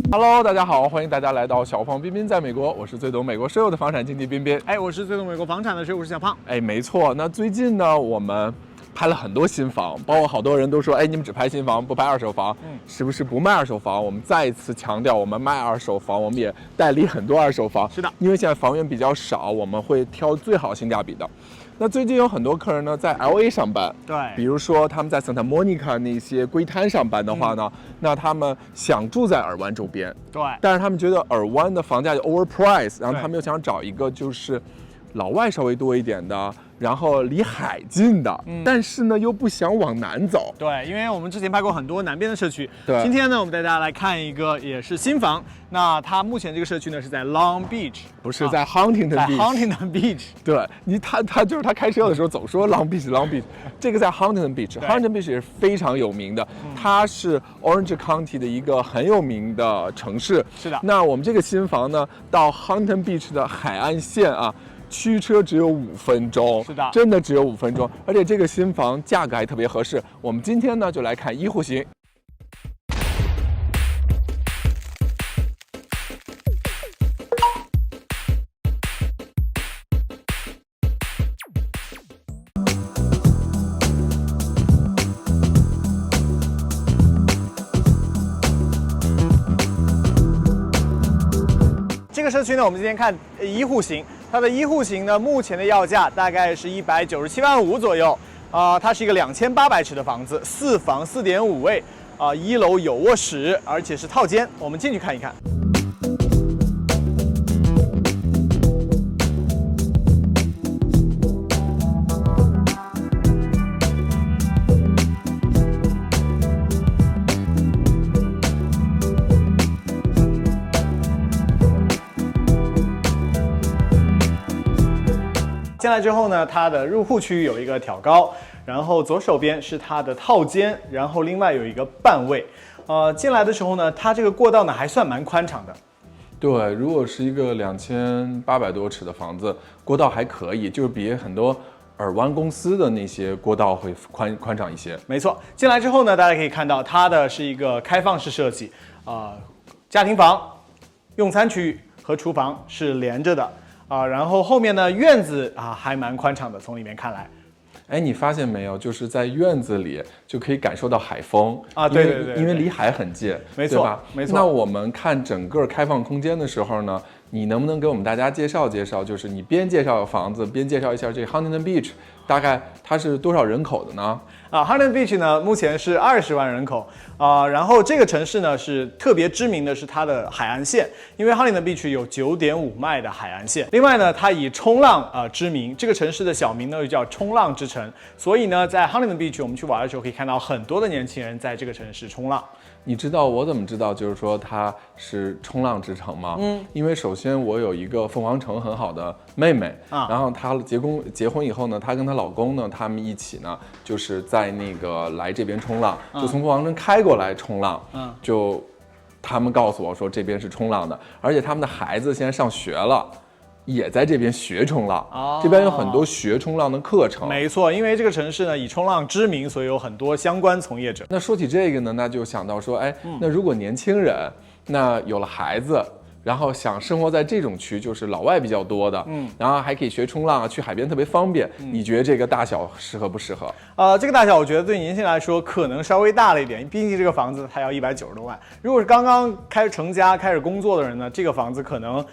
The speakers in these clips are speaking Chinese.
Hello， 大家好，欢迎大家来到小房彬彬在美国，我是最懂美国税务的房产经纪彬彬。我是最懂美国房产的税务师小胖。没错。那最近呢，我们拍了很多新房，包括好多人都说，你们只拍新房不拍二手房，是不是不卖二手房？我们再一次强调，我们卖二手房，我们也代理很多二手房。是的，因为现在房源比较少，我们会挑最好性价比的。那最近有很多客人呢在 LA 上班，对，比如说他们在 Santa Monica 那些龟滩上班的话呢，那他们想住在尔湾周边，对，但是他们觉得尔湾的房价就 overprice， 然后他们又想找一个就是老外稍微多一点的，然后离海近的，但是呢又不想往南走。对，因为我们之前拍过很多南边的社区，对，今天呢我们带大家来看一个也是新房。那它目前这个社区呢是在 Long Beach， 不是在 Huntington Beach， 在 Huntington Beach。对他就是他开车的时候总说 Long Beach， 这个在 Huntington Beach，Huntington Beach 也是非常有名的，它是 Orange County 的一个很有名的城市。是的。那我们这个新房呢，到 Huntington Beach 的海岸线啊，驱车只有5分钟，是的，真的只有5分钟，而且这个新房价格还特别合适。我们今天呢就来看一户型。这个社区呢，我们今天看一户型，它的一户型呢，目前的要价大概是197.5万左右。它是一个2800尺的房子，4房4.5卫，1楼有卧室，而且是套间。我们进去看一看。进来之后呢，它的入户区域有一个挑高，然后左手边是它的套间，然后另外有一个半卫。进来的时候呢，它这个过道呢还算蛮宽敞的。对，如果是一个2800多尺的房子，过道还可以，就是比很多尔湾公司的那些过道会宽敞一些。没错，进来之后呢，大家可以看到它的是一个开放式设计，家庭房、用餐区域和厨房是连着的。然后后面呢，院子还蛮宽敞的，从里面看来。你发现没有，就是在院子里就可以感受到海风对，因为离海很近，没错，对吧？没错。那我们看整个开放空间的时候呢，你能不能给我们大家介绍介绍，就是你边介绍房子边介绍一下这个 Huntington Beach， 大概它是多少人口的呢？Huntington Beach 呢，目前是20万人口然后这个城市呢是特别知名的是它的海岸线，因为 Huntington Beach 有9.5迈的海岸线。另外呢，它以冲浪知名，这个城市的小名呢又叫冲浪之城，所以呢，在 Huntington Beach 我们去玩的时候可以看到很多的年轻人在这个城市冲浪。你知道我怎么知道就是说它是冲浪之城吗？因为首先我有一个凤凰城很好的妹妹然后她结婚以后呢，她跟她老公呢，他们一起呢，就是在那个来这边冲浪，就从凤凰城开过来冲浪，就他们告诉我说这边是冲浪的，而且他们的孩子现在上学了。也在这边学冲浪这边有很多学冲浪的课程。没错，因为这个城市呢以冲浪知名，所以有很多相关从业者。那说起这个呢，那就想到说，那如果年轻人那有了孩子，然后想生活在这种区，就是老外比较多的，然后还可以学冲浪去海边特别方便。你觉得这个大小适合不适合？这个大小我觉得对年轻人来说可能稍微大了一点，毕竟这个房子它要190多万。如果是刚刚开始成家、开始工作的人呢，这个房子可能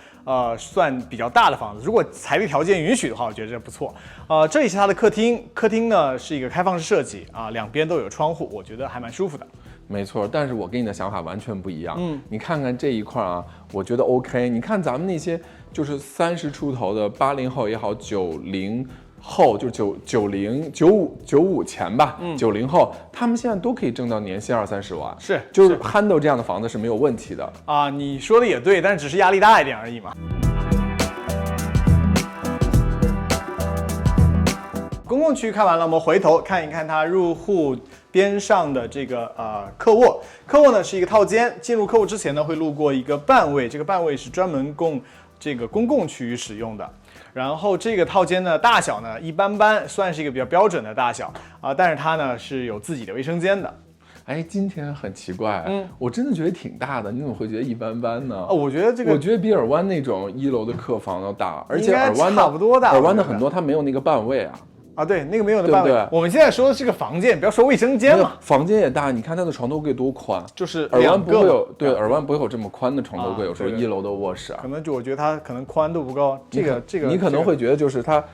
算比较大的房子。如果财力条件允许的话，我觉得这不错。这里是它的客厅，客厅呢是一个开放式设计两边都有窗户，我觉得还蛮舒服的。没错，但是我跟你的想法完全不一样。你看看这一块我觉得 OK。你看咱们那些就是30出头的80后也好，90后就90、95前吧，90后他们现在都可以挣到年薪20-30万，就是 handle 这样的房子是没有问题的你说的也对，但只是压力大一点而已嘛。公共区看完了，我们回头看一看它入户边上的这个客卧。客卧呢是一个套间，进入客卧之前呢会路过一个半卫，这个半卫是专门供这个公共区域使用的。然后这个套间呢大小呢一般般，算是一个比较标准的大小但是它呢是有自己的卫生间的。哎，今天很奇怪，我真的觉得挺大的，你怎么会觉得一般般呢？我觉得我觉得比尔湾那种1楼的客房要大，而且尔湾差不多大，尔湾的很多它没有那个半位啊。对，那个没有的半位。对，我们现在说的是个房间，不要说卫生间嘛。房间也大，你看它的床头柜多宽，就是尔湾不会有，对，尔湾不会有这么宽的床头柜，有时候1楼的卧室啊。可能我觉得它可能宽度不够，这个你可能会觉得就是它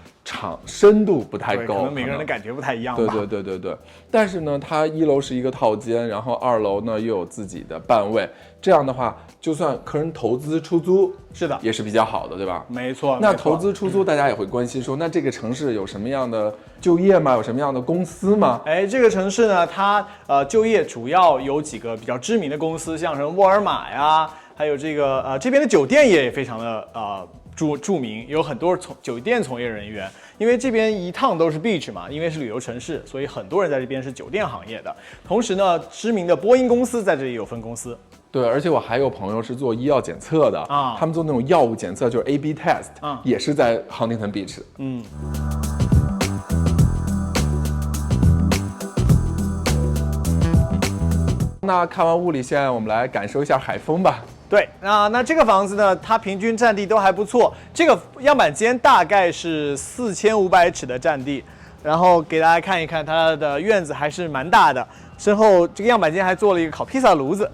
深度不太够，可能每个人的感觉不太一样吧。对。但是呢，它1楼是一个套间，然后2楼呢又有自己的半位，这样的话，就算客人投资出租，是的，也是比较好的，对吧？没错。那投资出租，大家也会关心说，那这个城市有什么样的就业吗？有什么样的公司吗？这个城市呢，它就业主要有几个比较知名的公司，像什么沃尔玛呀，还有这个这边的酒店业也非常的著名，有很多酒店从业人员。因为这边一趟都是 beach 嘛，因为是旅游城市，所以很多人在这边是酒店行业的。同时呢，知名的波音公司在这里有分公司。对，而且我还有朋友是做医药检测的啊，他们做那种药物检测，就是 A/B test，也是在 Huntington Beach。那看完物理线，我们来感受一下海风吧。对，那这个房子呢，它平均占地都还不错。这个样板间大概是4500尺的占地，然后给大家看一看它的院子还是蛮大的。身后这个样板间还做了一个烤披萨炉子。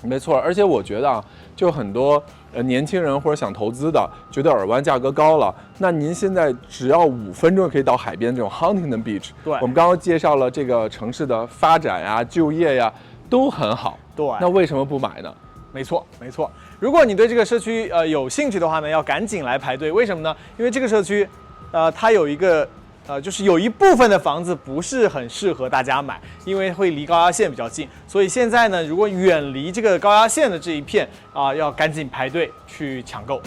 没错，而且我觉得就很多年轻人或者想投资的，觉得尔湾价格高了，那您现在只要5分钟可以到海边这种 Huntington Beach。对，我们刚刚介绍了这个城市的发展呀、就业呀都很好。对，那为什么不买呢？没错。如果你对这个社区有兴趣的话呢，要赶紧来排队。为什么呢？因为这个社区，它有一个就是有一部分的房子不是很适合大家买，因为会离高压线比较近。所以现在呢，如果远离这个高压线的这一片要赶紧排队去抢购。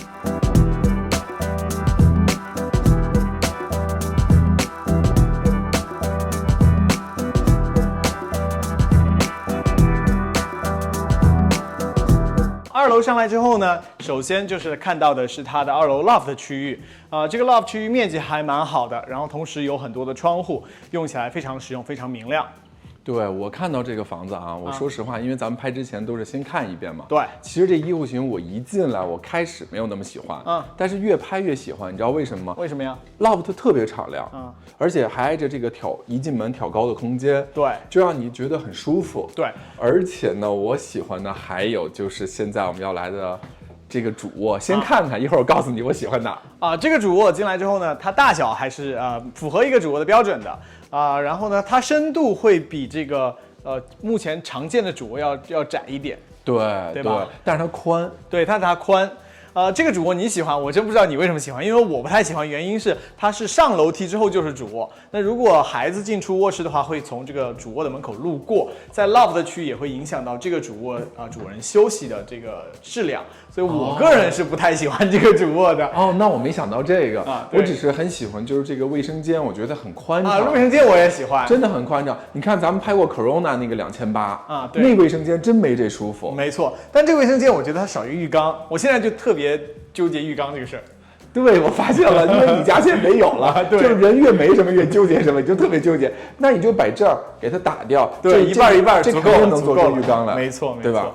2楼上来之后呢，首先就是看到的是它的2楼 loft 区域，这个 loft 区域面积还蛮好的，然后同时有很多的窗户，用起来非常实用，非常明亮。对，我看到这个房子啊，我说实话，因为咱们拍之前都是先看一遍嘛。对，其实这1户型我一进来，我开始没有那么喜欢，但是越拍越喜欢，你知道为什么吗？为什么呀 ？loft 特别敞亮，而且还挨着这个一进门挑高的空间，对，就让你觉得很舒服。对，而且呢，我喜欢的还有就是现在我们要来的这个主卧，先看看，一会儿我告诉你我喜欢哪。这个主卧进来之后呢，它大小还是符合一个主卧的标准的然后呢，它深度会比这个目前常见的主卧要窄一点，对吧？但是它宽，对，它宽。这个主卧你喜欢，我真不知道你为什么喜欢，因为我不太喜欢，原因是它是上楼梯之后就是主卧，那如果孩子进出卧室的话，会从这个主卧的门口路过，在 loft 的区也会影响到这个主卧主人休息的这个质量，所以我个人是不太喜欢这个主卧的。那我没想到这个我只是很喜欢就是这个卫生间，我觉得很宽敞卫生间我也喜欢，真的很宽敞。你看咱们拍过 Corona 那个2800对，那卫生间真没这舒服。没错，但这个卫生间我觉得它少一个浴缸，我现在就特别纠结浴缸这个事儿。对，我发现了，因为你家现在没有了，就是人越没什么越纠结什么，你就特别纠结。那你就摆这儿给它打掉，对，一半一半，这肯定能做出浴缸来，没错，对吧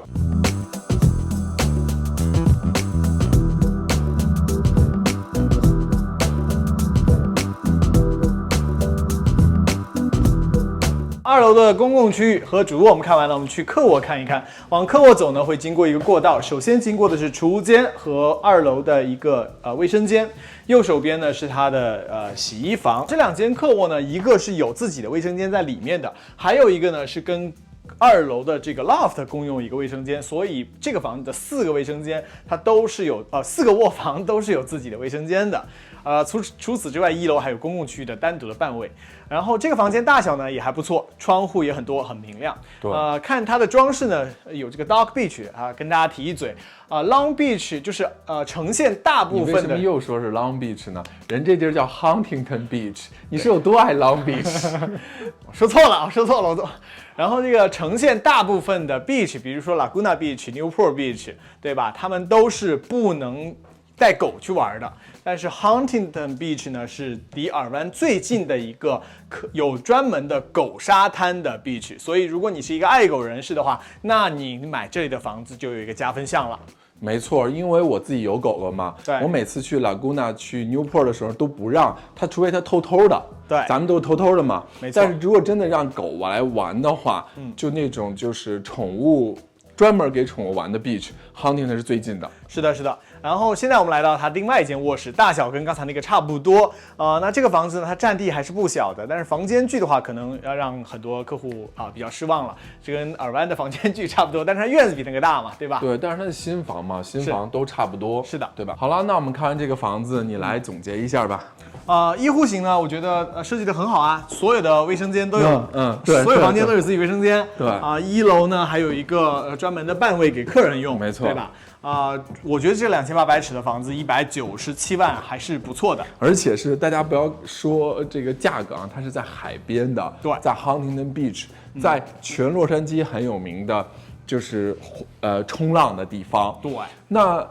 ？2楼的公共区域和主卧我们看完了，我们去客卧看一看。往客卧走呢，会经过一个过道，首先经过的是储物间和2楼的一个卫生间，右手边呢是它的洗衣房。这2间客卧呢，一个是有自己的卫生间在里面的，还有一个呢是跟2楼的这个 loft 共用一个卫生间，所以这个房子的4个卫生间它都是有4个卧房都是有自己的卫生间的。除此之外，1楼还有公共区域的单独的半位。然后这个房间大小呢也还不错，窗户也很多，很明亮。看它的装饰呢，有这个 Dock Beach 跟大家提一嘴Long Beach 就是呈现大部分的。你为什么又说是 Long Beach 呢？人这地儿叫 Huntington Beach， 你是有多爱 Long Beach？ 我说错了，我都。然后这个呈现大部分的 beach， 比如说 Laguna Beach、Newport Beach， 对吧？它们都是不能带狗去玩的。但是 Huntington Beach 呢是离尔湾最近的一个有专门的狗沙滩的 beach， 所以如果你是一个爱狗人士的话，那你买这里的房子就有一个加分项了。没错，因为我自己有狗了嘛，我每次去 Laguna 去 Newport 的时候都不让它，除非它偷偷的，对，咱们都是偷偷的嘛。没错。但是如果真的让狗来玩的话，就那种就是宠物专门给宠物玩的 beach，Huntington 是最近的。是的，是的。然后现在我们来到它另外一间卧室，大小跟刚才那个差不多。那这个房子呢，它占地还是不小的，但是房间距的话，可能要让很多客户比较失望了。这跟尔湾的房间距差不多，但是它院子比那个大嘛，对吧？对，但是它是新房嘛，新房都差不多。是的，对吧？好了，那我们看完这个房子，你来总结一下吧。一户型呢，我觉得设计的很好啊，所有的卫生间都有，对，所有房间都有自己卫生间。对1楼呢还有一个专门的伴位给客人用，没错，对吧？我觉得这2800尺的房子197万还是不错的，而且是大家不要说这个价格啊，它是在海边的，对，在 Huntington Beach，在全洛杉矶很有名的，就是冲浪的地方。对，那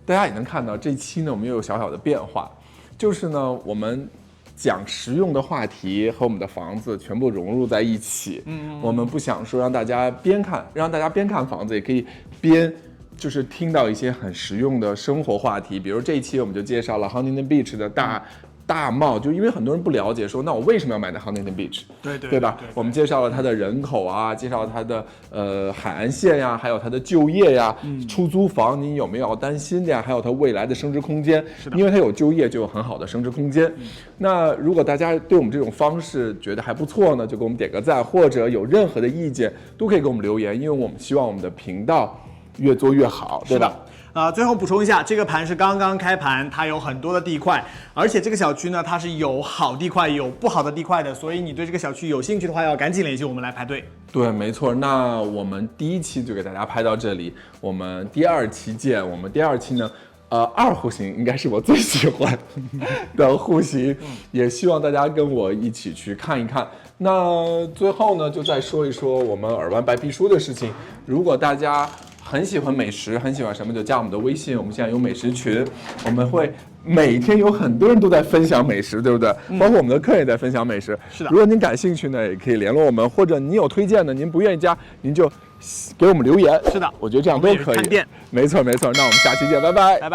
大家也能看到这期呢，我们又有小小的变化，就是呢，我们讲实用的话题和我们的房子全部融入在一起。我们不想说让大家边看房子，也可以边就是听到一些很实用的生活话题，比如这一期我们就介绍了 Huntington Beach 的大帽，就因为很多人不了解，说那我为什么要买在 Huntington Beach？ 对吧？我们介绍了它的人口啊，介绍了它的海岸线呀，还有它的就业呀，出租房你有没有要担心的呀？还有它未来的升值空间，因为它有就业就有很好的升值空间。那如果大家对我们这种方式觉得还不错呢，就给我们点个赞，或者有任何的意见都可以给我们留言，因为我们希望我们的频道越做越好，对吧？最后补充一下，这个盘是刚刚开盘，它有很多的地块，而且这个小区呢，它是有好地块，有不好的地块的，所以你对这个小区有兴趣的话，要赶紧联系我们来排队。对，没错。那我们第一期就给大家拍到这里，我们第二期见。我们第二期呢，2户型应该是我最喜欢的户型，也希望大家跟我一起去看一看。那最后呢，就再说一说我们耳湾白皮书的事情。如果大家很喜欢美食，很喜欢什么，就加我们的微信。我们现在有美食群，我们会每天有很多人都在分享美食，对不对？包括我们的客人也在分享美食。是的。如果您感兴趣呢，也可以联络我们，或者您有推荐的，您不愿意加，您就给我们留言。是的，我觉得这样都可以。看店。没错没错。那我们下期见，拜拜。拜拜。